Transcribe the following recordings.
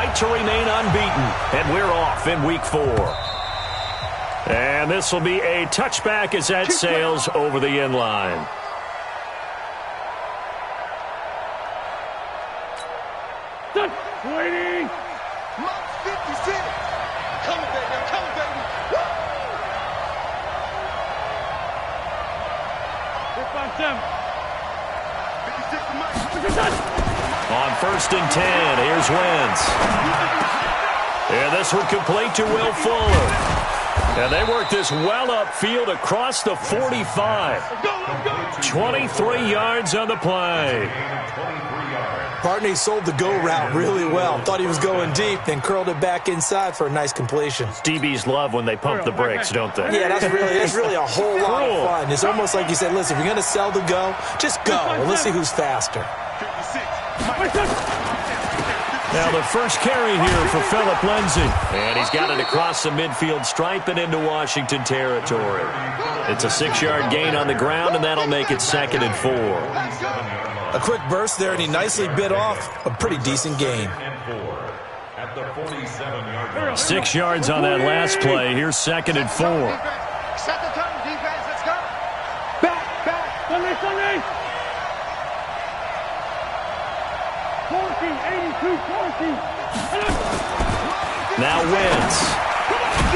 right to remain unbeaten. And we're off in week 4. And this will be a touchback as that sails over the end line. Waiting. 56. Coming, baby. I'm coming, baby. Woo! 56 On 1st and 10, here's Wentz. And this one complete to Will Fuller. And they work this well upfield across the 45. 23 yards on the play. Partney sold the go route really well. Thought he was going deep, then curled it back inside for a nice completion. DBs love when they pump the brakes, don't they? Yeah, that's really a whole lot of fun. It's almost like you said, listen, if you're going to sell the go, just go. And let's see who's faster. Now the first carry here for Phillip Lindsay. And he's got it across the midfield stripe and into Washington territory. It's a 6-yard gain on the ground, and that'll make it 2nd and 4. A quick burst there, and he nicely bit off a pretty decent gain. 6 yards on that last play. Here's 2nd and 4. Set the tone, defense. Let's go. Back. Sunday. 82-14. Now Wentz.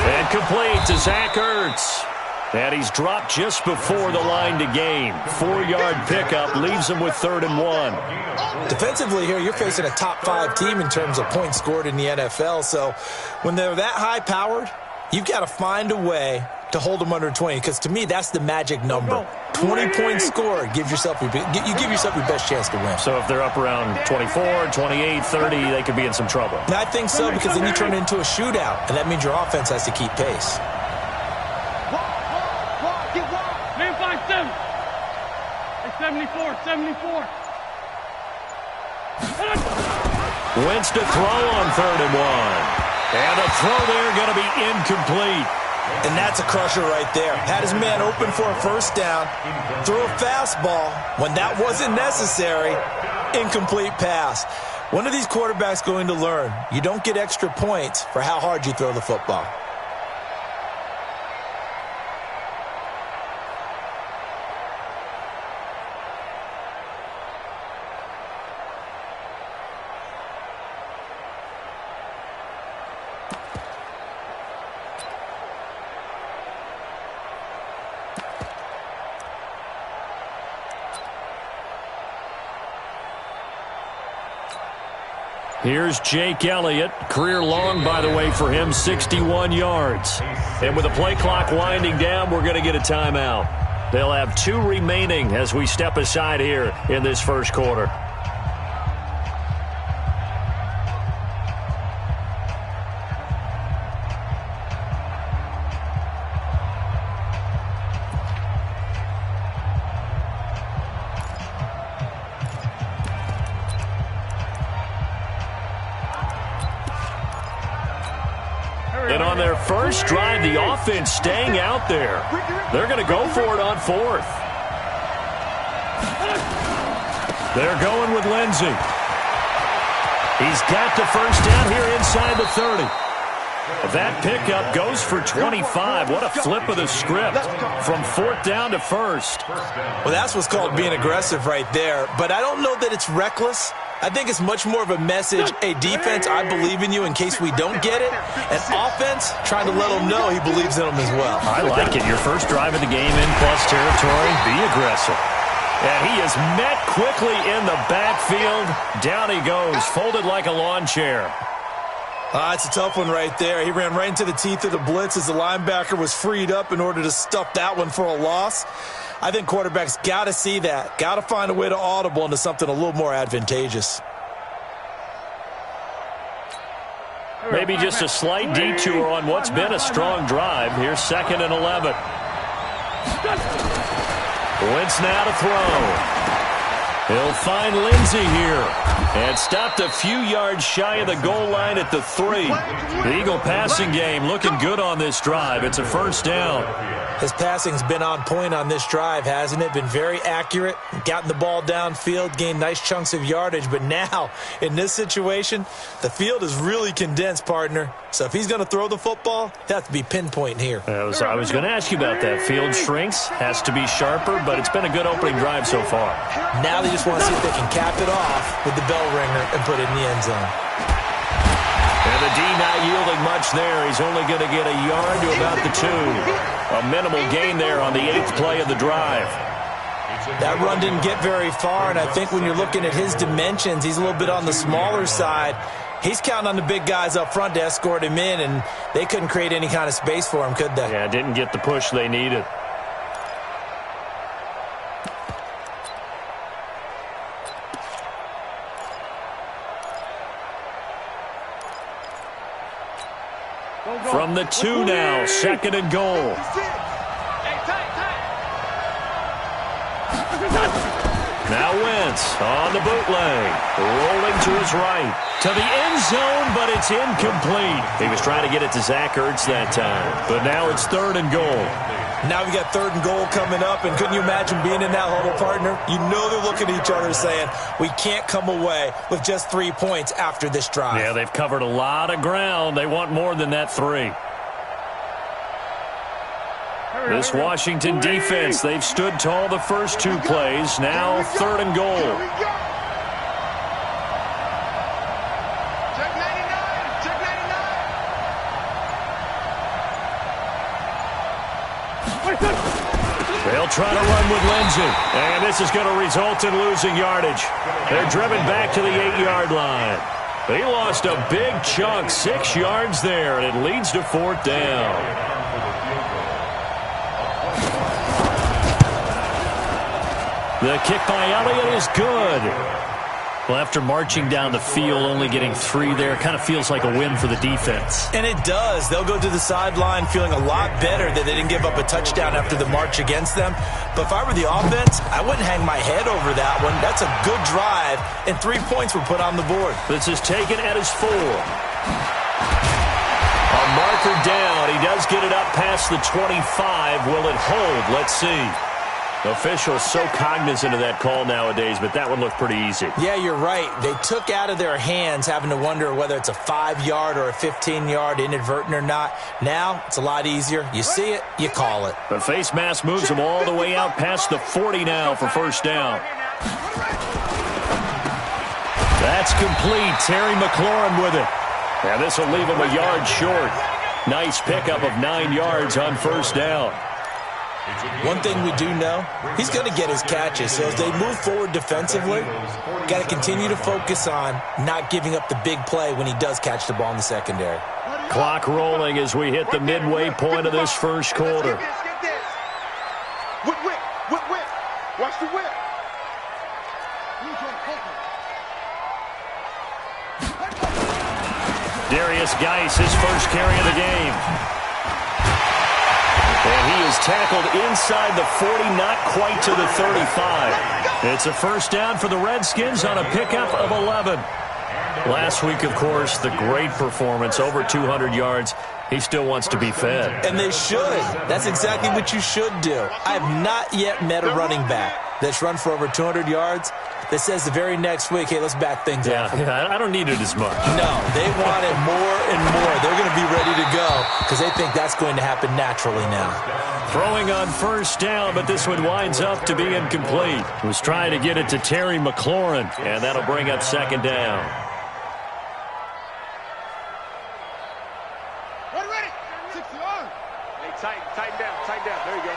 And complete to Zach Ertz. And he's dropped just before the line to gain. 4-yard pickup leaves him with 3rd and 1. Defensively here, you're facing a top-5 team in terms of points scored in the NFL. So when they're that high-powered, you've got to find a way to hold them under 20. Because to me, that's the magic number. 20 points scored. You give yourself your best chance to win. So if they're up around 24, 28, 30, they could be in some trouble. And I think so, because then you turn it into a shootout, and that means your offense has to keep pace. Man 5-7. 74. Wentz to throw on 3rd and 1. And a throw there going to be incomplete. And that's a crusher right there. Had his man open for a first down, threw a fastball. When that wasn't necessary, incomplete pass. One of these quarterbacks going to learn, you don't get extra points for how hard you throw the football. Here's Jake Elliott. Career long, by the way, for him, 61 yards. And with the play clock winding down, we're going to get a timeout. They'll have 2 remaining as we step aside here in this first quarter. And on their first drive, the offense staying out there. They're going to go for it on 4th. They're going with Lindsay. He's got the first down here inside the 30. That pickup goes for 25. What a flip of the script from 4th down to 1st. Well, that's what's called being aggressive right there. But I don't know that it's reckless. I think it's much more of a message, hey, defense, I believe in you in case we don't get it. And offense, trying to let them know he believes in them as well. I like it. Your first drive of the game in plus territory, be aggressive. And he is met quickly in the backfield. Down he goes, folded like a lawn chair. It's a tough one right there. He ran right into the teeth of the blitz as the linebacker was freed up in order to stuff that one for a loss. I think quarterbacks got to see that. Got to find a way to audible into something a little more advantageous. Maybe just a slight detour on what's been a strong drive. Here's 2nd and 11. Wentz now to throw. He'll find Lindsay here. And stopped a few yards shy of the goal line at the 3. The Eagle passing game looking good on this drive. It's a first down. His passing's been on point on this drive, hasn't it? Been very accurate, gotten the ball downfield, gained nice chunks of yardage. But now, in this situation, the field is really condensed, partner. So if he's going to throw the football, it has to be pinpoint here. I was going to ask you about that. Field shrinks, has to be sharper, but it's been a good opening drive so far. Now they just want to see if they can cap it off with the bell ringer and put it in the end zone. And the D not yielding much there. He's only going to get a yard to about the 2. A minimal gain there on the 8th play of the drive. That run didn't get very far, and I think when you're looking at his dimensions, he's a little bit on the smaller side. He's counting on the big guys up front to escort him in, and they couldn't create any kind of space for him, could they? Yeah, didn't get the push they needed. From the 2 now, 2nd and goal. Now Wentz on the bootleg, rolling to his right, to the end zone, but it's incomplete. He was trying to get it to Zach Ertz that time, but now it's 3rd and goal. Now we got 3rd and goal coming up, and couldn't you imagine being in that huddle, partner? You know they're looking at each other saying, we can't come away with just 3 points after this drive. Yeah, they've covered a lot of ground. They want more than that 3. This Washington defense, they've stood tall the first 2 plays. Now 3rd and goal. Check 99. Check 99. They'll try to run with Lindsey. And this is going to result in losing yardage. They're driven back to the 8-yard line. They lost a big chunk, 6 yards there, and it leads to 4th down. The kick by Elliott is good. Well, after marching down the field, only getting 3 there, kind of feels like a win for the defense. And it does. They'll go to the sideline feeling a lot better that they didn't give up a touchdown after the march against them. But if I were the offense, I wouldn't hang my head over that one. That's a good drive, and 3 points were put on the board. This is taken at his 4. A marker down. He does get it up past the 25. Will it hold? Let's see. Officials so cognizant of that call nowadays, but that one looked pretty easy. Yeah, you're right. They took out of their hands having to wonder whether it's a 5-yard or a 15-yard, inadvertent or not. Now, it's a lot easier. You see it, you call it. The face mask moves them all the way out past the 40 now for first down. That's complete. Terry McLaurin with it. And this will leave him a yard short. Nice pickup of 9 yards on first down. One thing we do know, he's going to get his catches. So as they move forward defensively, got to continue to focus on not giving up the big play when he does catch the ball in the secondary. Clock rolling as we hit the midway point of this first quarter. Whip, whip, whip, whip. Watch the whip. Darius Geis, his first carry of the game. And he is tackled inside the 40, not quite to the 35. It's a first down for the Redskins on a pickup of 11. Last week, of course, the great performance, over 200 yards. He still wants to be fed. And they should. That's exactly what you should do. I have not yet met a running back that's run for over 200 yards that says the very next week, hey, let's back things up. Yeah, I don't need it as much. No, they want it more and more. They're going to be ready to go because they think that's going to happen naturally now. Throwing on first down, but this one winds up to be incomplete. Was trying to get it to Terry McLaurin, and that'll bring up second down. Ready. 60 on. Hey, tighten down. There you go.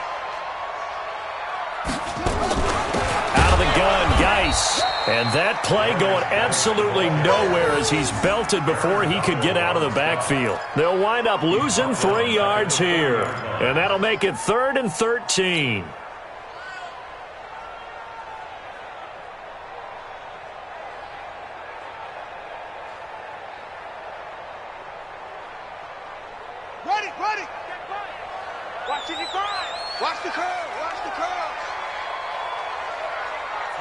Out of the gun, Geis. And that play going absolutely nowhere as he's belted before he could get out of the backfield. They'll wind up losing 3 yards here. And that'll make it 3rd and 13. Ready. Watch it, Watch the curve.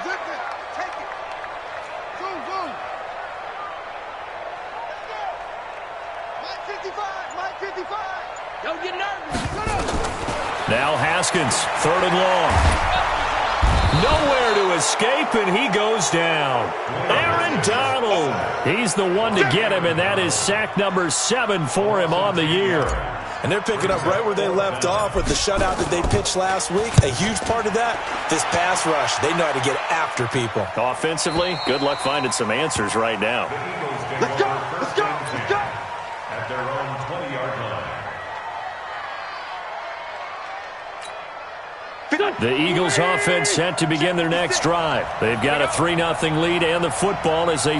Zip it. Take it. Zoom. move. Mike 55, Mike 55. Don't get nervous. Now Haskins, 3rd and long. Nowhere to escape, and he goes down. Aaron Donald. He's the one to get him, and that is sack number 7 for him on the year. And they're picking up right where they left off with the shutout that they pitched last week. A huge part of that, this pass rush. They know how to get after people. Offensively, good luck finding some answers right now. Let's go, let's go, let's go. At their own 20-yard line. The Eagles offense set to begin their next drive. They've got a 3-0 lead and the football as they